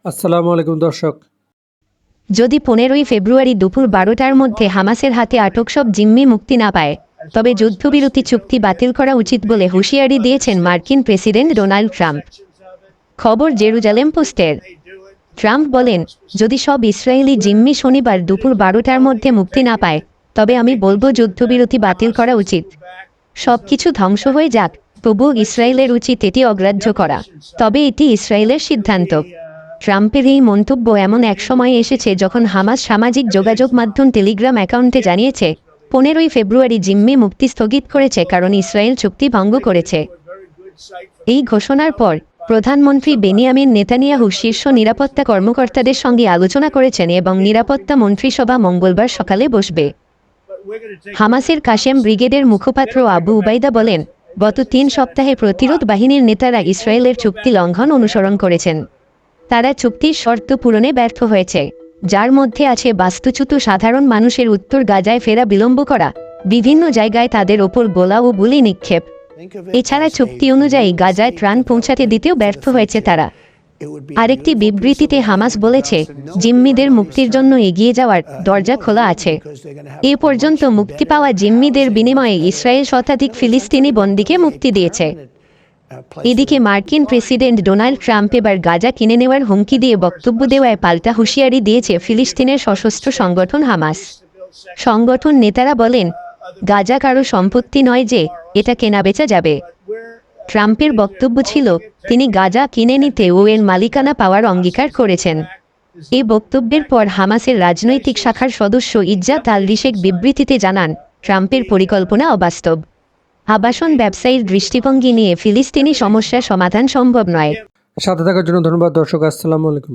আসসালামু আলাইকুম দর্শক। যদি 15ই ফেব্রুয়ারি দুপুর 12টার মধ্যে হামাসের হাতে আটক সব জিম্মি মুক্তি না পায়, তবে যুদ্ধবিরতি চুক্তি বাতিল করা উচিত বলে হুঁশিয়ারি দিয়েছেন মার্কিন প্রেসিডেন্ট ডোনাল্ড ট্রাম্প। খবর জেরুজালেম পোস্টের। ট্রাম্প বলেন, যদি সব ইসরায়েলি জিম্মি শনিবার দুপুর 12টার মধ্যে মুক্তি না পায়, তবে আমি বলবো যুদ্ধবিরতি বাতিল করা উচিত। সবকিছু ধ্বংস হয়ে যাক, তবুও ইসরায়েলের উচিত এটি অগ্রাহ্য করা। তবে এটি ইসরায়েলের সিদ্ধান্ত। ট্রাম্পের এই মন্তব্য এমন এক সময়ে এসেছে যখন হামাস সামাজিক যোগাযোগ মাধ্যম টেলিগ্রাম অ্যাকাউন্টে জানিয়েছে 15ই ফেব্রুয়ারি জিম্মি মুক্তি স্থগিত করেছে কারণ ইসরায়েল চুক্তি ভঙ্গ করেছে। এই ঘোষণার পর প্রধানমন্ত্রী বেনিয়ামিন নেতানিয়াহু শীর্ষ নিরাপত্তা কর্মকর্তাদের সঙ্গে আলোচনা করেছেন এবং নিরাপত্তা মন্ত্রিসভা মঙ্গলবার সকালে বসবে। হামাসের কাশেম ব্রিগেডের মুখপাত্র আবু উবাইদা বলেন, গত 3 সপ্তাহে প্রতিরোধ বাহিনীর নেতারা ইসরায়েলের চুক্তি লঙ্ঘন অনুসরণ করেছেন। তারা চুক্তির শর্ত পূরণে ব্যর্থ হয়েছে, যার মধ্যে আছে বাস্তুচ্যুত সাধারণ মানুষের উত্তর গাজায় ফেরা বিলম্ব করা, বিভিন্ন জায়গায় তাদের ওপর গোলা ও গুলি নিক্ষেপ। এছাড়া চুক্তি অনুযায়ী গাজায় ত্রাণ পৌঁছাতে দিতেও ব্যর্থ হয়েছে তারা। আরেকটি বিবৃতিতে হামাস বলেছে, জিম্মিদের মুক্তির জন্য এগিয়ে যাওয়ার দরজা খোলা আছে। এ পর্যন্ত মুক্তি পাওয়া জিম্মিদের বিনিময়ে ইসরায়েল শতাধিক ফিলিস্তিনি বন্দীকে মুক্তি দিয়েছে। এদিকে মার্কিন প্রেসিডেন্ট ডোনাল্ড ট্রাম্প এবার গাজা কিনে নেওয়ার হুমকি দিয়ে বক্তব্য দেওয়ায় পাল্টা হুঁশিয়ারি দিয়েছে ফিলিস্তিনের সশস্ত্র সংগঠন হামাস। সংগঠন নেতারা বলেন, গাজা কারো সম্পত্তি নয় যে এটা কেনাবেচা যাবে। ট্রাম্পের বক্তব্য ছিল, তিনি গাজা কিনে নিতে ও এর মালিকানা পাওয়ার অঙ্গীকার করেছেন। এই বক্তব্যের পর হামাসের রাজনৈতিক শাখার সদস্য ইজ্জাত আল-রিশেক বিবৃতিতে জানান, ট্রাম্পের পরিকল্পনা অবাস্তব। আবাসন ব্যবসায়ীর দৃষ্টিভঙ্গি নিয়ে ফিলিস্তিনি সমস্যার সমাধান সম্ভব নয়। সাথে থাকার জন্য ধন্যবাদ দর্শক। আসসালামু আলাইকুম।